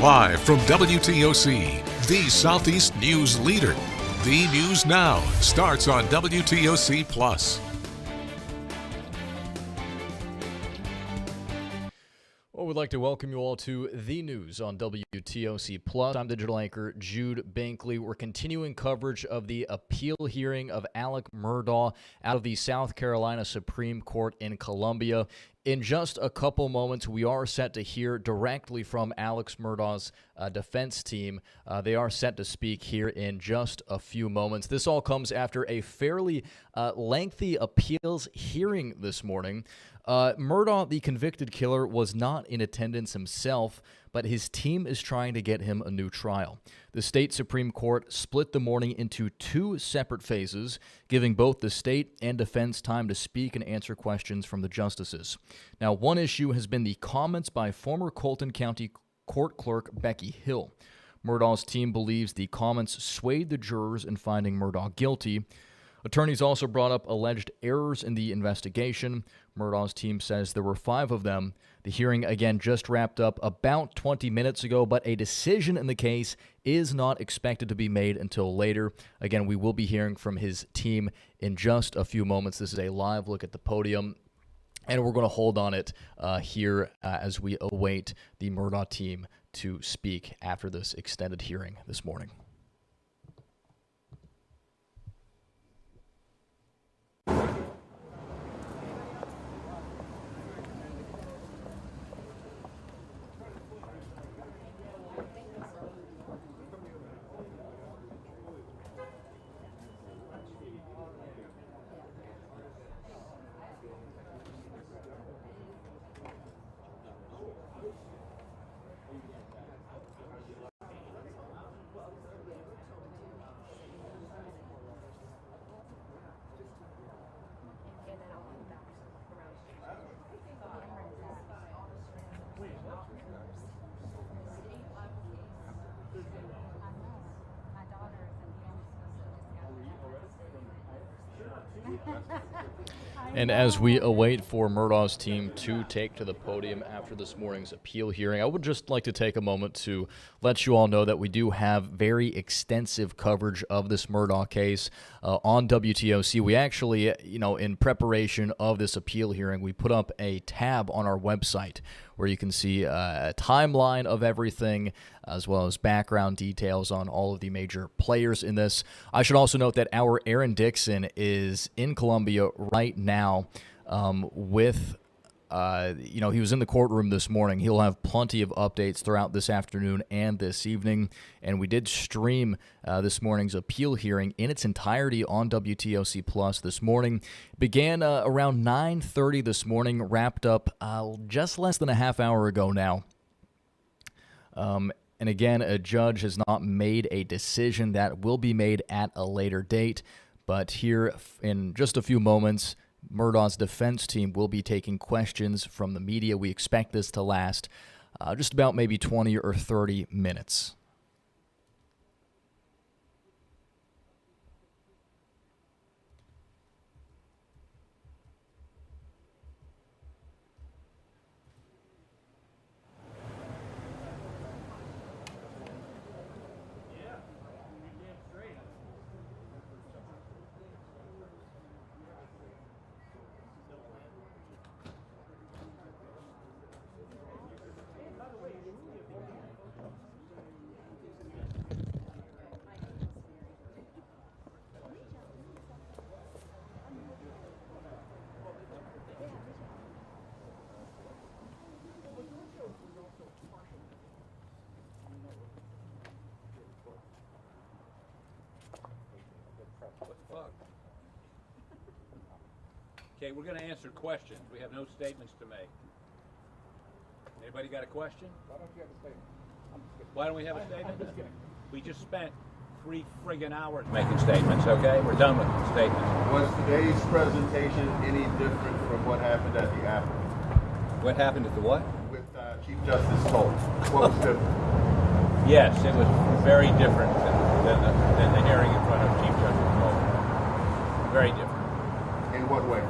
Live from WTOC, the Southeast news leader. The News Now starts on WTOC Plus. Well, we'd like to welcome you all to The News on WTOC Plus. I'm digital anchor Jude Bankley. We're continuing coverage of the appeal hearing of Alex Murdaugh out of the South Carolina Supreme Court in Columbia. In just a couple moments, we are set to hear directly from Alex Murdaugh's defense team. They are set to speak here in just a few moments. This all comes after a fairly lengthy appeals hearing this morning. Murdaugh, the convicted killer, was not in attendance himself, but his team is trying to get him a new trial. The state Supreme Court split the morning into two separate phases, giving both the state and defense time to speak and answer questions from the justices. Now, one issue has been the comments by former Colton County Court Clerk Becky Hill. Murdaugh's team believes the comments swayed the jurors in finding Murdaugh guilty. Attorneys also brought up alleged errors in the investigation. Murdaugh's team says there were 5 of them. The hearing, again, just wrapped up about 20 minutes ago, but a decision in the case is not expected to be made until later. Again, we will be hearing from his team in just a few moments. This is a live look at the podium, and we're going to hold on it here as we await the Murdaugh team to speak after this extended hearing this morning. And as we await for Murdaugh's team to take to the podium after this morning's appeal hearing, I would just like to take a moment to let you all know that we do have very extensive coverage of this Murdaugh case on WTOC. We actually, in preparation of this appeal hearing, we put up a tab on our website where you can see a timeline of everything, as well as background details on all of the major players in this. I should also note that our Aaron Dixon is in Columbia right now with he was in the courtroom this morning. He'll have plenty of updates throughout this afternoon and this evening. And we did stream this morning's appeal hearing in its entirety on WTOC Plus this morning. Began around 9:30 this morning, wrapped up just less than a half hour ago now. And again, a judge has not made a decision. That will be made at a later date. But here in just a few moments, Murdaugh's defense team will be taking questions from the media. We expect this to last just about maybe 20 or 30 minutes. Okay, we're going to answer questions. We have no statements to make. Anybody got a question? Why don't you have a statement? Why don't we have a statement? I'm just kidding. We just spent 3 friggin' hours making statements, okay? We're done with statements. Was today's presentation any different from what happened at the Apple What happened at the what? with Chief Justice Stoll? What was different? Yes, it was very different than the hearing in front of Chief Justice Moore. Very different. In what way?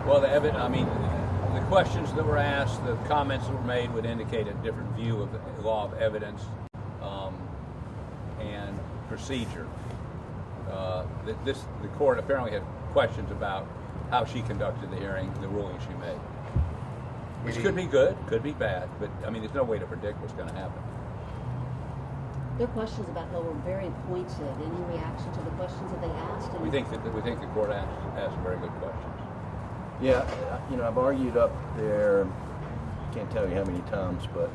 Well, the questions that were asked, the comments that were made would indicate a different view of the law of evidence and procedure. The court apparently had questions about how she conducted the hearing, the ruling she made, which could be good, could be bad, but I mean, there's no way to predict what's going to happen. Their questions about her were very pointed. Any reaction to the questions that they asked? We think the court asked very good questions. Yeah, I've argued up there, can't tell you how many times, but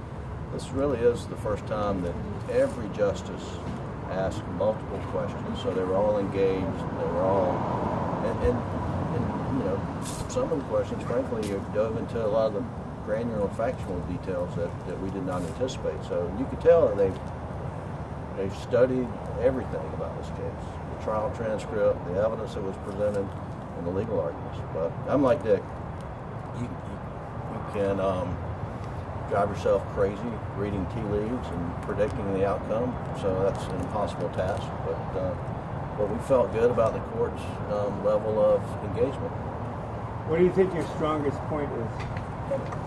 this really is the first time that every justice asked multiple questions. So they were all engaged. They were all, and some of the questions, frankly, dove into a lot of the granular factual details that we did not anticipate. So you could tell that they've studied everything about this case, the trial transcript, the evidence that was presented, and the legal arguments. But I'm like Dick. You can drive yourself crazy reading tea leaves and predicting the outcome. So that's an impossible task. But we felt good about the court's level of engagement. What do you think your strongest point is?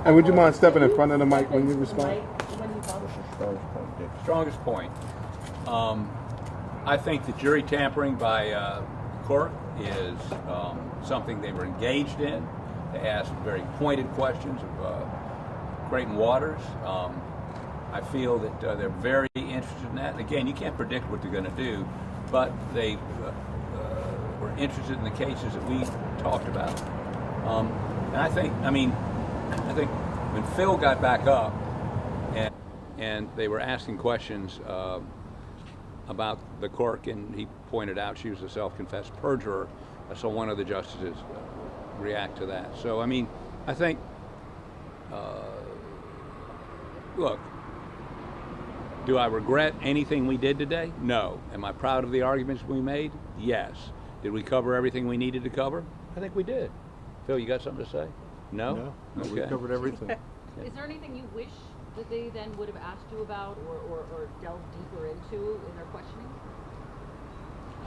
And would you mind stepping in front of the mic when you respond? What's your strongest point, Dick? Strongest point. I think that jury tampering by clerk is something they were engaged in. They asked very pointed questions of Creighton Waters. I feel that they're very interested in that. Again, you can't predict what they're going to do, but they were interested in the cases that we talked about. And I think when Phil got back up and they were asking questions about the clerk, and he pointed out she was a self-confessed perjurer, so one of the justices react to that. So, I mean, I think, look, do I regret anything we did today? No. Am I proud of the arguments we made? Yes. Did we cover everything we needed to cover? I think we did. Phil, you got something to say? No? No, Okay. we covered everything. Is there anything you wish that they then would have asked you about or delved deeper into in their questioning?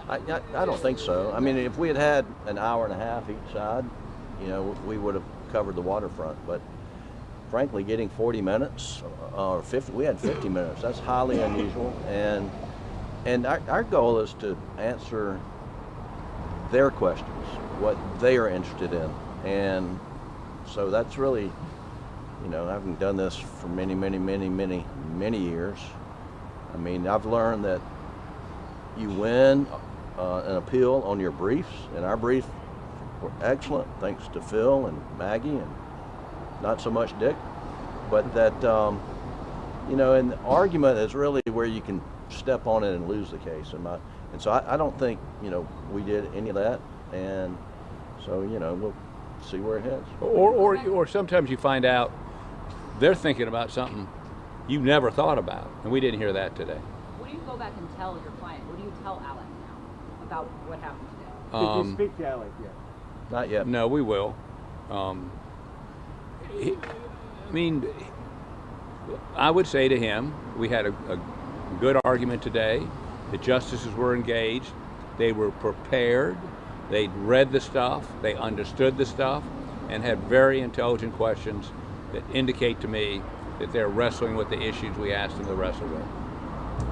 I don't think so. I mean, if we had had an hour and a half each side, we would have covered the waterfront. But frankly, getting 40 minutes or 50, we had 50 minutes. That's highly unusual. And our goal is to answer their questions, what they are interested in. And so that's really, having done this for many years, I mean, I've learned that you win an appeal on your briefs, and our briefs were excellent, thanks to Phil and Maggie, and not so much Dick. But that, and the argument is really where you can step on it and lose the case. And so I don't think, we did any of that. And so, we'll see where it heads. Or sometimes you find out they're thinking about something you never thought about, and we didn't hear that today. What do you go back and tell your client? What do you tell Alec now about what happened today? Did you speak to Alec yet? Not yet. No, we will. I would say to him, we had a good argument today. The justices were engaged. They were prepared. They'd read the stuff. They understood the stuff and had very intelligent questions that indicate to me that they're wrestling with the issues we asked them to wrestle with.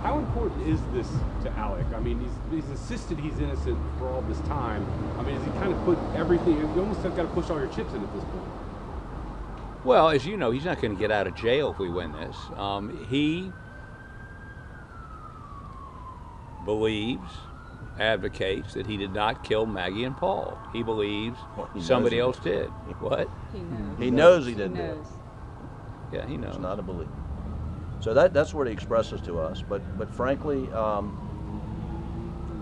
How important is this to Alec? I mean, he's insisted he's innocent for all this time. I mean, has he kind of put everything, you almost have got to push all your chips in at this point? Well, as you know, he's not going to get out of jail if we win this. He believes, advocates that he did not kill Maggie and Paul. He believes somebody else did. What? He knows he didn't do it. Yeah, he knows. It's not a belief. So that's what he expresses to us. But frankly,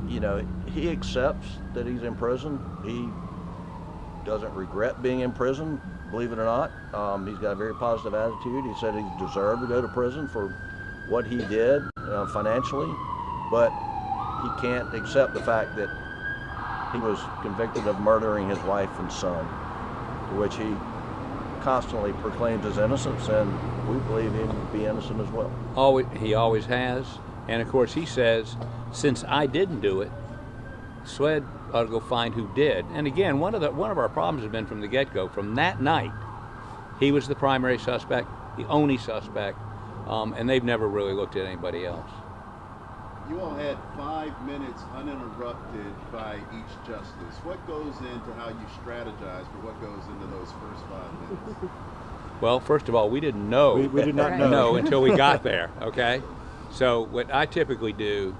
he accepts that he's in prison. He doesn't regret being in prison, believe it or not. He's got a very positive attitude. He said he deserved to go to prison for what he did financially, but he can't accept the fact that he was convicted of murdering his wife and son, to which he constantly proclaims his innocence, and we believe him to be innocent as well. He always has. And of course he says, since I didn't do it, SLED ought to go find who did. And again, one of our problems has been from the get-go, from that night, He was the primary suspect, the only suspect, and they've never really looked at anybody else. You all had 5 minutes uninterrupted by each justice. What goes into how you strategize for what goes into those first 5 minutes? Well, first of all, we didn't know. We did not know until we got there, okay? So what I typically do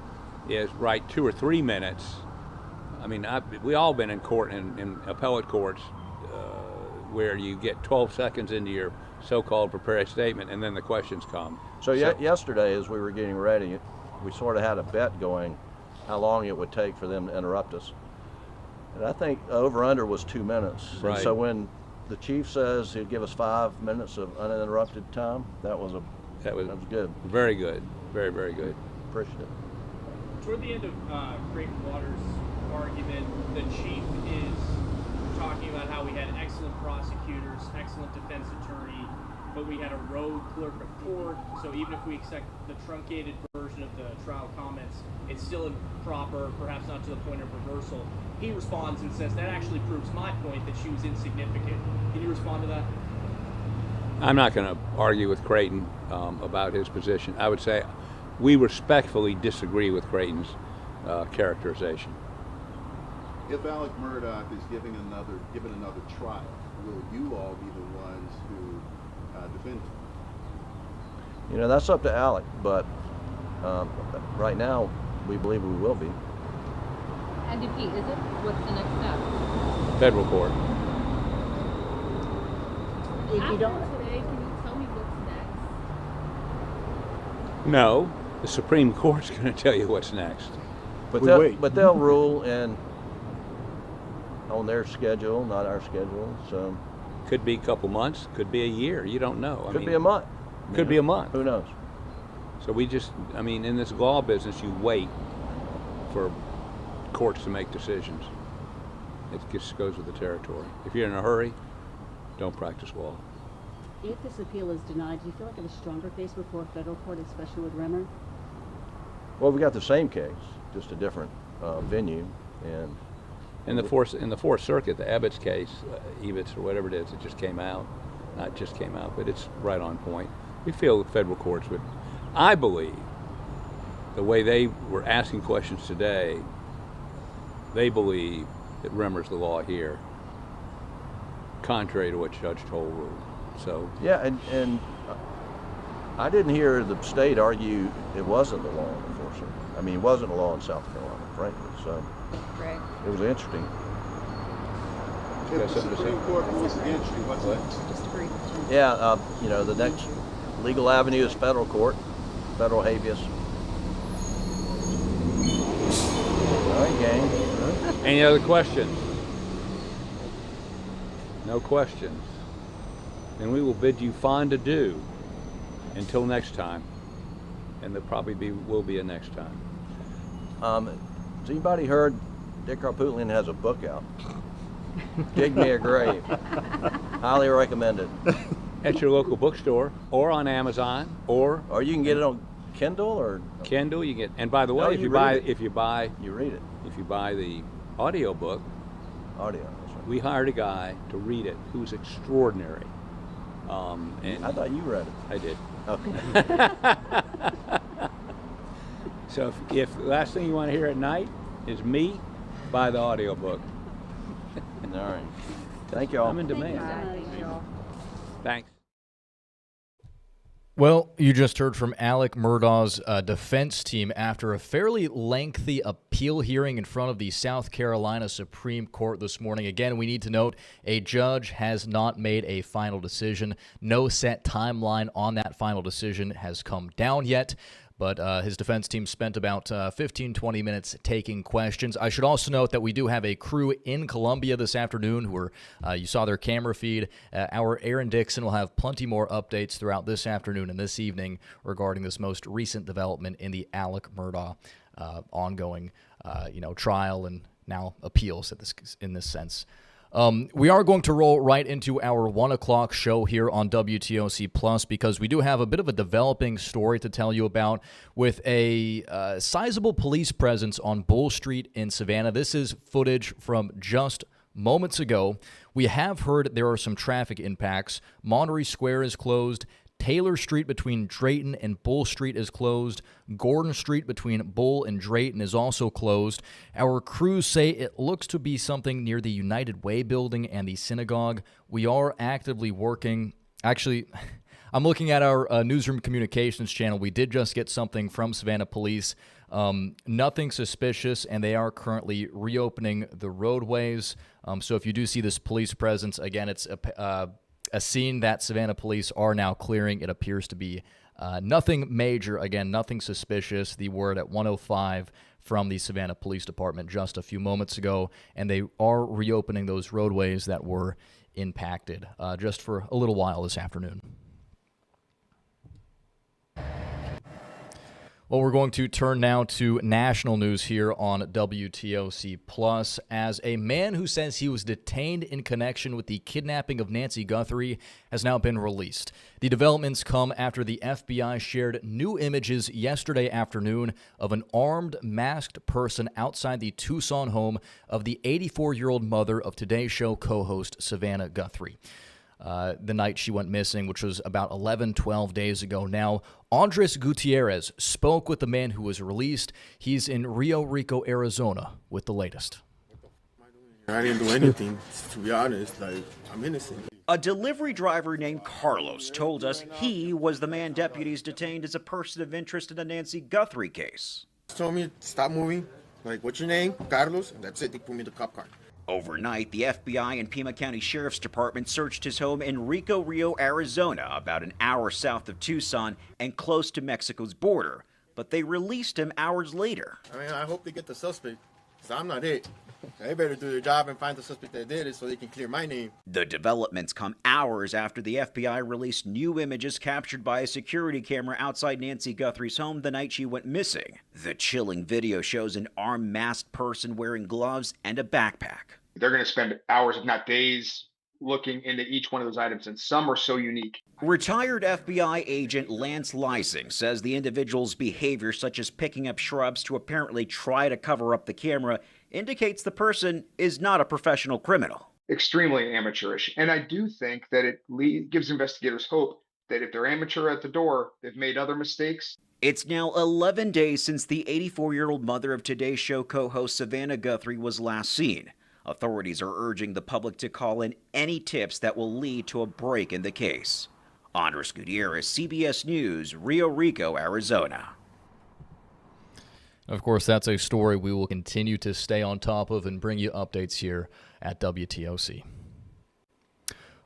is write 2 or 3 minutes. I mean, we all been in court, in appellate courts, where you get 12 seconds into your so-called prepared statement, and then the questions come. So yesterday, as we were getting ready, we sort of had a bet going how long it would take for them to interrupt us. And I think over-under was 2 minutes. Right. And so when the chief says he'd give us 5 minutes of uninterrupted time, that was good. Very good. Very, very good. Appreciate it. Toward the end of Creighton Waters' argument, the chief is talking about how we had excellent prosecutors, excellent defense attorney, but we had a rogue clerk of court, so even if we accept the truncated version of the trial comments, it's still improper, perhaps not to the point of reversal. He responds and says, that actually proves my point that she was insignificant. Can you respond to that? I'm not going to argue with Creighton about his position. I would say we respectfully disagree with Creighton's characterization. If Alec Murdaugh is given another trial, will you all be the ones who defend him? You know, that's up to Alec, but right now we believe we will be. And if he isn't, what's the next step? Federal court. If you don't, Today, can you tell me what's next? No, the Supreme Court's going to tell you what's next. But wait. they'll rule on their schedule, not our schedule. So Could be a couple months, could be a year. You don't know. could be a month. Could be a month. Who knows? So in this law business, you wait for courts to make decisions. It just goes with the territory. If you're in a hurry, don't practice law. if this appeal is denied, do you feel like it is a stronger case before a federal court, especially with Rimmer? Well, we got the same case, just a different venue, and In the Fourth Circuit, the Abbott's case, Evitz or whatever it is, it just came out. Not just came out, but it's right on point. We feel the federal courts would. I believe the way they were asking questions today, they believe that Rimmer's the law here, contrary to what Judge Toll ruled. So yeah, and I didn't hear the state argue it wasn't the law in the Fourth Circuit. I mean, it wasn't a law in South Carolina, frankly. So Right. it was interesting. If the Supreme Court rules against you, what's next? Just agree. Yeah, the next legal avenue is federal court, federal habeas. All right, gang. any other questions? No questions. Then we will bid you fond adieu until next time, and there probably will be a next time. Has anybody heard Dick Harpootlian has a book out? Dig Me a Grave. Highly recommended. At your local bookstore, or on Amazon, or Or you can get it on Kindle or Kindle. You get. And by the way, No, if you you read buy it. You read it. if you buy the audio book, Audio. That's right. we hired a guy to read it who's extraordinary. And I thought you read it. I did. Okay. So if the last thing you want to hear at night is me, buy the audio book. All right. Thank you all. I'm in demand. Thanks. Well, you just heard from Alec Murdaugh's defense team after a fairly lengthy appeal hearing in front of the South Carolina Supreme Court this morning. Again, we need to note a judge has not made a final decision. No set timeline on that final decision has come down yet. But his defense team spent about 15-20 minutes taking questions. I should also note that we do have a crew in Columbia this afternoon who are, you saw their camera feed. Our Aaron Dixon will have plenty more updates throughout this afternoon and this evening regarding this most recent development in the Alec Murdaugh ongoing trial and now appeals in this sense. We are going to roll right into our 1 o'clock show here on WTOC Plus because we do have a bit of a developing story to tell you about with a sizable police presence on Bull Street in Savannah. This is footage from just moments ago. We have heard there are some traffic impacts. Monterey Square is closed. Taylor Street between Drayton and Bull Street is closed. Gordon Street between Bull and Drayton is also closed. Our crews say it looks to be something near the United Way building and the synagogue. We are actively working. Actually, I'm looking at our newsroom communications channel. We did just get something from Savannah Police. Nothing suspicious, and they are currently reopening the roadways. So if you do see this police presence, again, it's a scene that Savannah Police are now clearing. It appears to be nothing major. Again, nothing suspicious. The word at 1:05 from the Savannah Police Department just a few moments ago, and they are reopening those roadways that were impacted just for a little while this afternoon. Well, we're going to turn now to national news here on WTOC Plus, as a man who says he was detained in connection with the kidnapping of Nancy Guthrie has now been released. The developments come after the FBI shared new images yesterday afternoon of an armed, masked person outside the Tucson home of the 84-year-old mother of Today Show co-host Savannah Guthrie. The night she went missing, which was about 12 days ago now. Andres Gutierrez spoke with the man who was released. He's in Rio Rico, Arizona, with the latest. I didn't do anything, to be honest. I'm innocent. A delivery driver named Carlos told us he was the man deputies detained as a person of interest in the Nancy Guthrie case. He told me to stop moving. What's your name? Carlos. And that's it. They put me in the cop car. Overnight, the FBI and Pima County Sheriff's Department searched his home in Rico Rio, Arizona, about an hour south of Tucson and close to Mexico's border. But they released him hours later. I hope they get the suspect, because I'm not it. They better do their job and find the suspect that did it so they can clear my name. The developments come hours after the FBI released new images captured by a security camera outside Nancy Guthrie's home the night she went missing. The chilling video shows an armed, masked person wearing gloves and a backpack. They're going to spend hours, if not days, looking into each one of those items, and some are so unique. Retired FBI agent Lance Lysing says the individual's behavior, such as picking up shrubs to apparently try to cover up the camera, indicates the person is not a professional criminal. Extremely amateurish. And I do think that it gives investigators hope that if they're amateur at the door, they've made other mistakes. It's now 11 days since the 84-year-old mother of Today Show co-host Savannah Guthrie was last seen. Authorities are urging the public to call in any tips that will lead to a break in the case. Andres Gutierrez, CBS News, Rio Rico, Arizona. Of course, that's a story we will continue to stay on top of and bring you updates here at WTOC.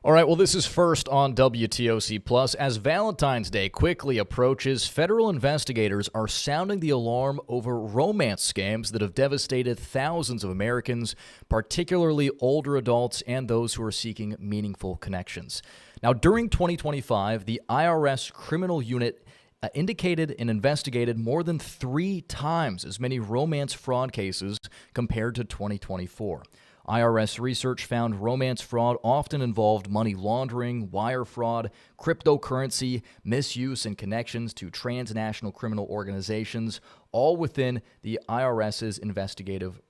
All right, well, this is first on WTOC Plus. As Valentine's Day quickly approaches, federal investigators are sounding the alarm over romance scams that have devastated thousands of Americans, particularly older adults and those who are seeking meaningful connections. Now, during 2025, the IRS Criminal Unit indicated and investigated more than 3 times as many romance fraud cases compared to 2024. IRS research found romance fraud often involved money laundering, wire fraud, cryptocurrency, misuse, and connections to transnational criminal organizations, all within the IRS's investigative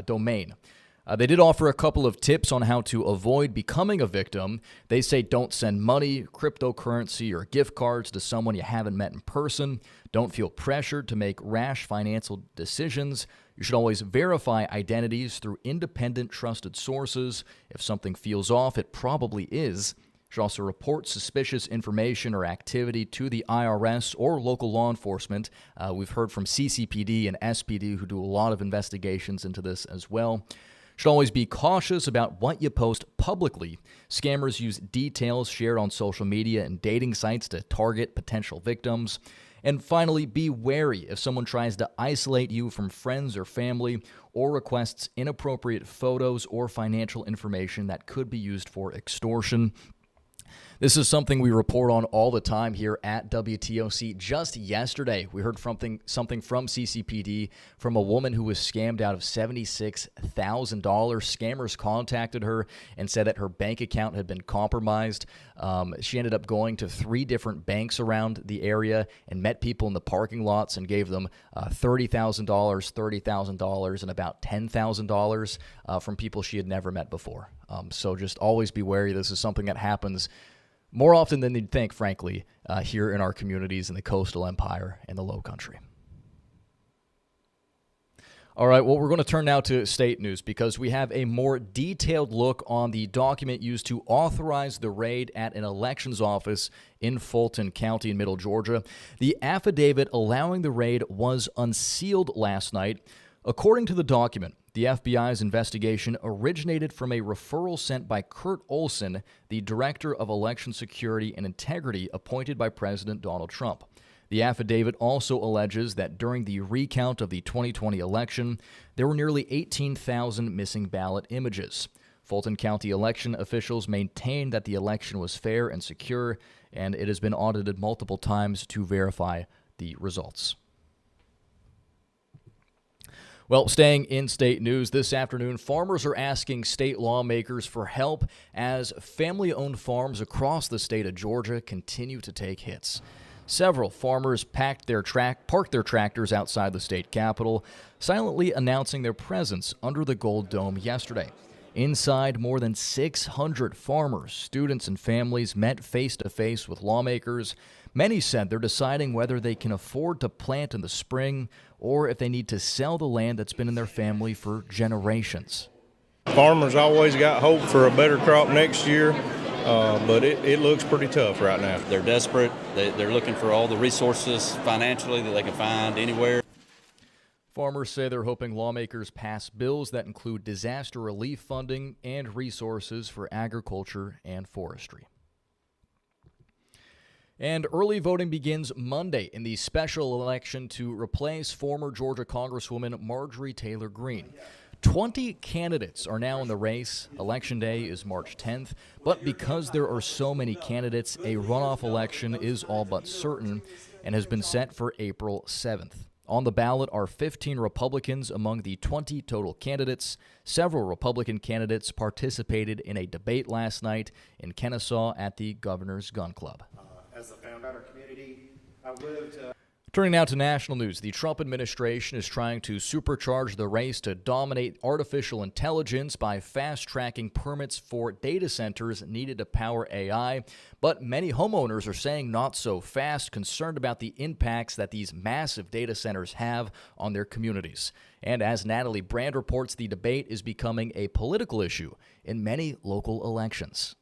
domain. They did offer a couple of tips on how to avoid becoming a victim. They say don't send money, cryptocurrency, or gift cards to someone you haven't met in person. Don't feel pressured to make rash financial decisions. You should always verify identities through independent, trusted sources. If something feels off, it probably is. You should also report suspicious information or activity to the IRS or local law enforcement. We've heard from CCPD and SPD who do a lot of investigations into this as well. Should always be cautious about what you post publicly. Scammers use details shared on social media and dating sites to target potential victims. And finally, be wary if someone tries to isolate you from friends or family or requests inappropriate photos or financial information that could be used for extortion. This is something we report on all the time here at WTOC. Just yesterday, we heard something from CCPD from a woman who was scammed out of $76,000. Scammers contacted her and said that her bank account had been compromised. She ended up going to 3 different banks around the area and met people in the parking lots and gave them $30,000, $30,000, and about $10,000 from people she had never met before. So just always be wary. This is something that happens more often than you'd think, frankly, here in our communities in the coastal empire and the low country. All right, well, we're going to turn now to state news because we have a more detailed look on the document used to authorize the raid at an elections office in Fulton County in Middle Georgia. The affidavit allowing the raid was unsealed last night. According to the document, the FBI's investigation originated from a referral sent by Kurt Olson, the Director of Election Security and Integrity appointed by President Donald Trump. The affidavit also alleges that during the recount of the 2020 election, there were nearly 18,000 missing ballot images. Fulton County election officials maintain that the election was fair and secure, and it has been audited multiple times to verify the results. Well, staying in state news this afternoon, farmers are asking state lawmakers for help as family-owned farms across the state of Georgia continue to take hits. Several farmers parked their tractors outside the state capitol, silently announcing their presence under the Gold Dome yesterday. Inside, more than 600 farmers, students, and families met face-to-face with lawmakers. Many said they're deciding whether they can afford to plant in the spring or if they need to sell the land that's been in their family for generations. Farmers always got hope for a better crop next year, but it looks pretty tough right now. They're desperate. They're looking for all the resources financially that they can find anywhere. Farmers say they're hoping lawmakers pass bills that include disaster relief funding and resources for agriculture and forestry. And early voting begins Monday in the special election to replace former Georgia Congresswoman Marjorie Taylor Greene. 20 candidates are now in the race. Election Day is March 10th, but because there are so many candidates, a runoff election is all but certain and has been set for April 7th. On the ballot are 15 Republicans among the 20 total candidates. Several Republican candidates participated in a debate last night in Kennesaw at the Governor's Gun Club. As the founder community, I lived. Turning now to national news, the Trump administration is trying to supercharge the race to dominate artificial intelligence by fast-tracking permits for data centers needed to power AI. But many homeowners are saying not so fast, concerned about the impacts that these massive data centers have on their communities. And as Natalie Brand reports, the debate is becoming a political issue in many local elections.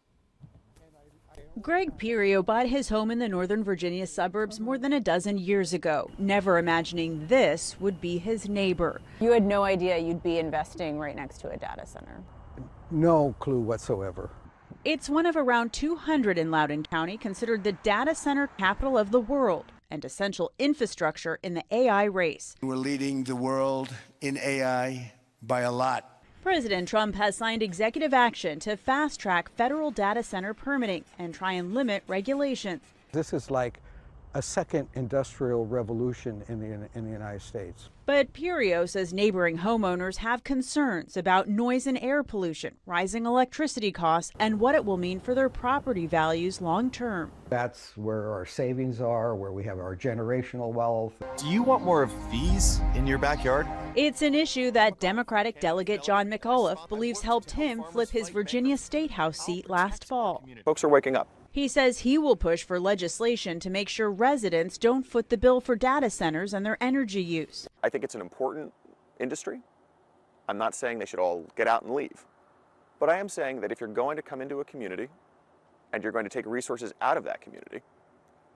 Greg Pirio bought his home in the Northern Virginia suburbs more than a dozen years ago, never imagining this would be his neighbor. You had no idea you'd be investing right next to a data center? No clue whatsoever. It's one of around 200 in Loudoun County, considered the data center capital of the world and essential infrastructure in the AI race. We're leading the world in AI by a lot. President Trump has signed executive action to fast-track federal data center permitting and try and limit regulations. This is like a second industrial revolution in the United States. But Pirio says neighboring homeowners have concerns about noise and air pollution, rising electricity costs, and what it will mean for their property values long term. That's where our savings are, where we have our generational wealth. Do you want more of these in your backyard? It's an issue that Democratic Delegate John McAuliffe believes helped him flip his Virginia State House seat last fall. Folks are waking up. He says he will push for legislation to make sure residents don't foot the bill for data centers and their energy use. I think it's an important industry. I'm not saying they should all get out and leave. But I am saying that if you're going to come into a community and you're going to take resources out of that community,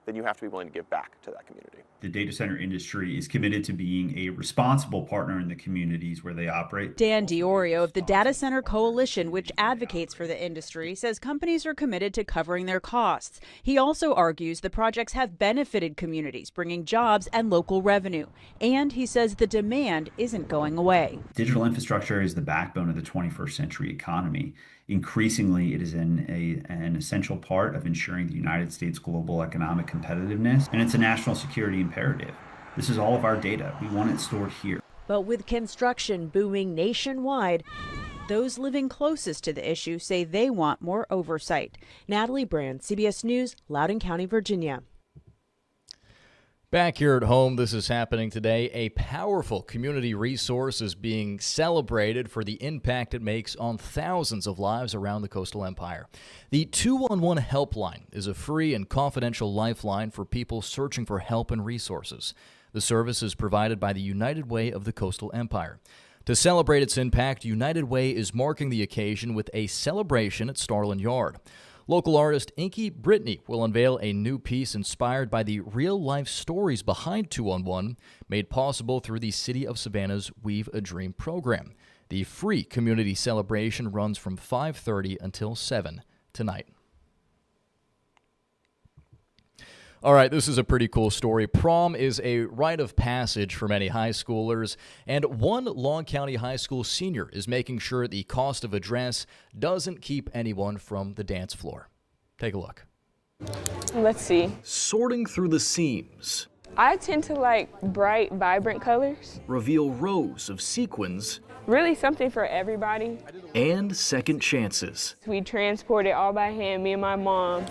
then you have to be willing to give back to that community. The data center industry is committed to being a responsible partner in the communities where they operate. Dan DiOrio of the Data Center Coalition, which advocates for the industry, says companies are committed to covering their costs. He also argues the projects have benefited communities, bringing jobs and local revenue. And he says the demand isn't going away. Digital infrastructure is the backbone of the 21st century economy. Increasingly, it is an essential part of ensuring the United States' global economic competitiveness, and it's a national security imperative. This is all of our data. We want it stored here. But with construction booming nationwide, those living closest to the issue say they want more oversight. Natalie Brand, CBS News, Loudoun County, Virginia. Back here at home, this is happening today. A powerful community resource is being celebrated for the impact it makes on thousands of lives around the coastal empire. The 211 Helpline is a free and confidential lifeline for people searching for help and resources. The service is provided by the United Way of the Coastal Empire. To celebrate its impact, United Way is marking the occasion with a celebration at Starland Yard. Local artist Inky Brittany will unveil a new piece inspired by the real-life stories behind 211, made possible through the City of Savannah's Weave a Dream program. The free community celebration runs from 5:30 until 7 tonight. All right, this is a pretty cool story. Prom is a rite of passage for many high schoolers, and one Long County High School senior is making sure the cost of a dress doesn't keep anyone from the dance floor. Take a look. Let's see. Sorting through the seams. I tend to like bright, vibrant colors. Reveal rows of sequins. Really something for everybody. And second chances. We transport it all by hand, me and my mom.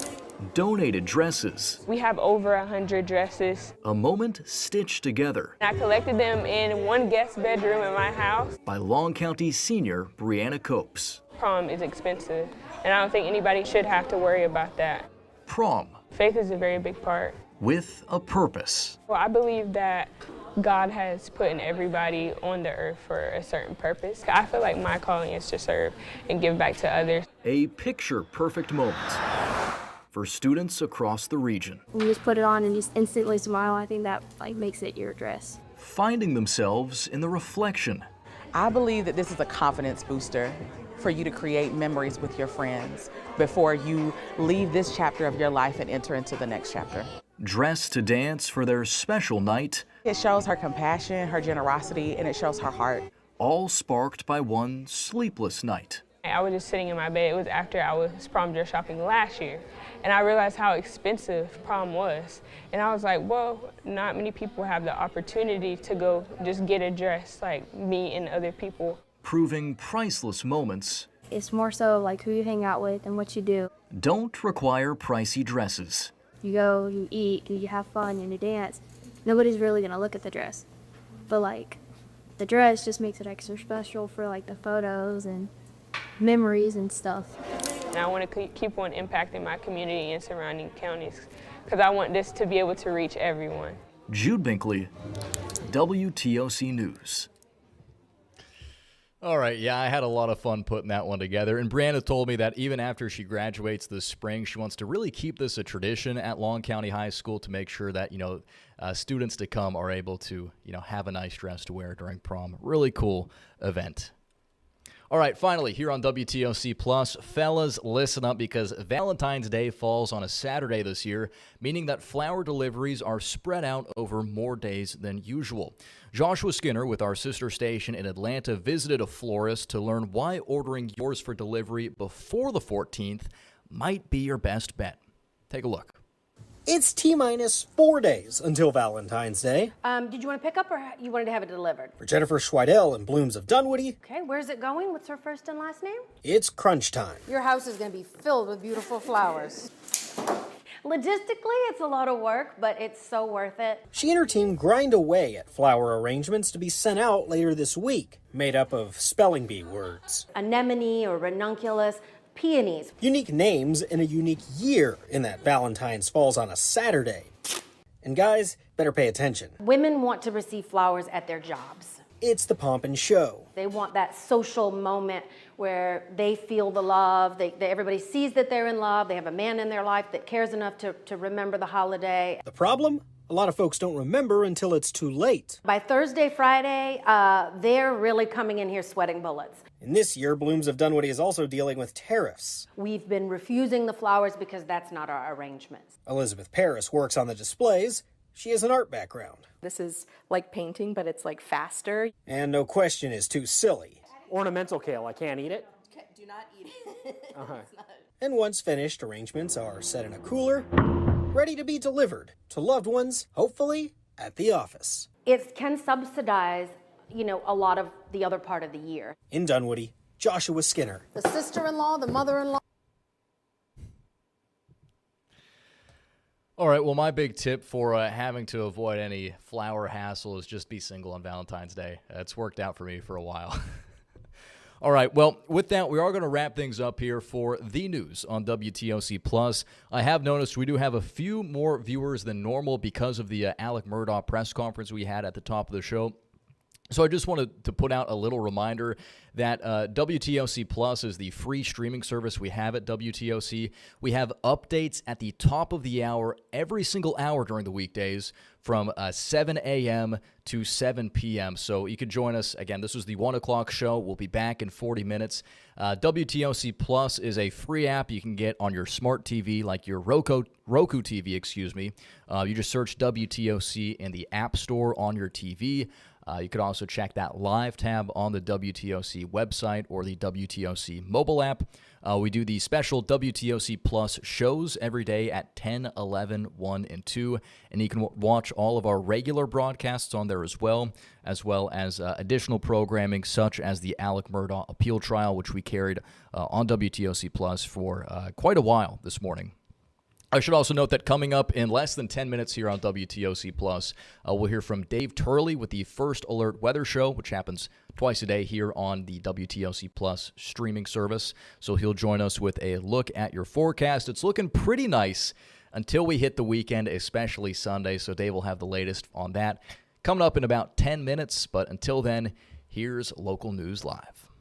Donated dresses. We have over 100 dresses. A moment stitched together. I collected them in one guest bedroom in my house. By Long County senior Brianna Copes. Prom is expensive, and I don't think anybody should have to worry about that. Prom. Faith is a very big part. With a purpose. Well, I believe that God has put in everybody on the earth for a certain purpose. I feel like my calling is to serve and give back to others. A picture-perfect moment for students across the region. You just put it on and just instantly smile. I think that makes it your dress. Finding themselves in the reflection. I believe that this is a confidence booster for you to create memories with your friends before you leave this chapter of your life and enter into the next chapter. Dressed to dance for their special night. It shows her compassion, her generosity, and it shows her heart. All sparked by one sleepless night. I was just sitting in my bed. It was after I was prom dress shopping last year. And I realized how expensive prom was. And I was like, well, not many people have the opportunity to go just get a dress like me and other people. Proving priceless moments. It's more so like who you hang out with and what you do. Don't require pricey dresses. You go, you eat, you have fun, and you dance. Nobody's really gonna look at the dress. But like, the dress just makes it extra special for like the photos and memories and stuff. And I want to keep on impacting my community and surrounding counties because I want this to be able to reach everyone. Jude Binkley, WTOC News. All right, yeah, I had a lot of fun putting that one together. And Brianna told me that even after she graduates this spring, she wants to really keep this a tradition at Long County High School to make sure that, students to come are able to, have a nice dress to wear during prom. Really cool event. All right, finally, here on WTOC Plus, fellas, listen up because Valentine's Day falls on a Saturday this year, meaning that flower deliveries are spread out over more days than usual. Joshua Skinner with our sister station in Atlanta visited a florist to learn why ordering yours for delivery before the 14th might be your best bet. Take a look. It's T-minus 4 days until Valentine's Day. Did you want to pick up or you wanted to have it delivered? For Jennifer Schweidel and Blooms of Dunwoody, Okay, where's it going? What's her first and last name? it's crunch time. Your house is going to be filled with beautiful flowers. Logistically, it's a lot of work, but it's so worth it. She and her team grind away at flower arrangements to be sent out later this week, made up of spelling bee words. Anemone or ranunculus, peonies. Unique names in a unique year in that Valentine's falls on a Saturday. And guys, better pay attention. Women want to receive flowers at their jobs. It's the pomp and show. They want that social moment where they feel the love, everybody sees that they're in love, they have a man in their life that cares enough to remember the holiday. The problem? A lot of folks don't remember until it's too late. By Thursday, Friday, they're really coming in here sweating bullets. And this year, Blooms of Dunwoody is also dealing with tariffs. We've been refusing the flowers because that's not our arrangements. Elizabeth Paris works on the displays. She has an art background. This is like painting, but it's like faster. And no question is too silly. Ornamental kale, I can't eat it. do not eat it. It's not- And once finished, arrangements are set in a cooler, ready to be delivered to loved ones, hopefully at the office. It can subsidize, a lot of the other part of the year. In Dunwoody, Joshua Skinner. The sister-in-law, the mother-in-law. All right, well, my big tip for having to avoid any flower hassle is just be single on Valentine's Day. It's worked out for me for a while. All right, well, with that, we are going to wrap things up here for the news on WTOC Plus. I have noticed we do have a few more viewers than normal because of the Alec Murdaugh press conference we had at the top of the show. So I just wanted to put out a little reminder that WTOC Plus is the free streaming service we have at WTOC. We have updates at the top of the hour every single hour during the weekdays from 7 a.m. to 7 p.m. So you can join us. Again, this was the 1 o'clock show. We'll be back in 40 minutes. WTOC Plus is a free app you can get on your smart TV, like your Roku TV, excuse me. You just search WTOC in the App Store on your TV. You could also check that live tab on the WTOC website or the WTOC mobile app. We do the special WTOC Plus shows every day at 10, 11, 1, and 2. And you can watch all of our regular broadcasts on there as well as additional programming such as the Alec Murdaugh appeal trial, which we carried on WTOC Plus for quite a while this morning. I should also note that coming up in less than 10 minutes here on WTOC Plus, we'll hear from Dave Turley with the First Alert Weather Show, which happens twice a day here on the WTOC Plus streaming service. So he'll join us with a look at your forecast. It's looking pretty nice until we hit the weekend, especially Sunday. So Dave will have the latest on that coming up in about 10 minutes. But until then, here's Local News Live.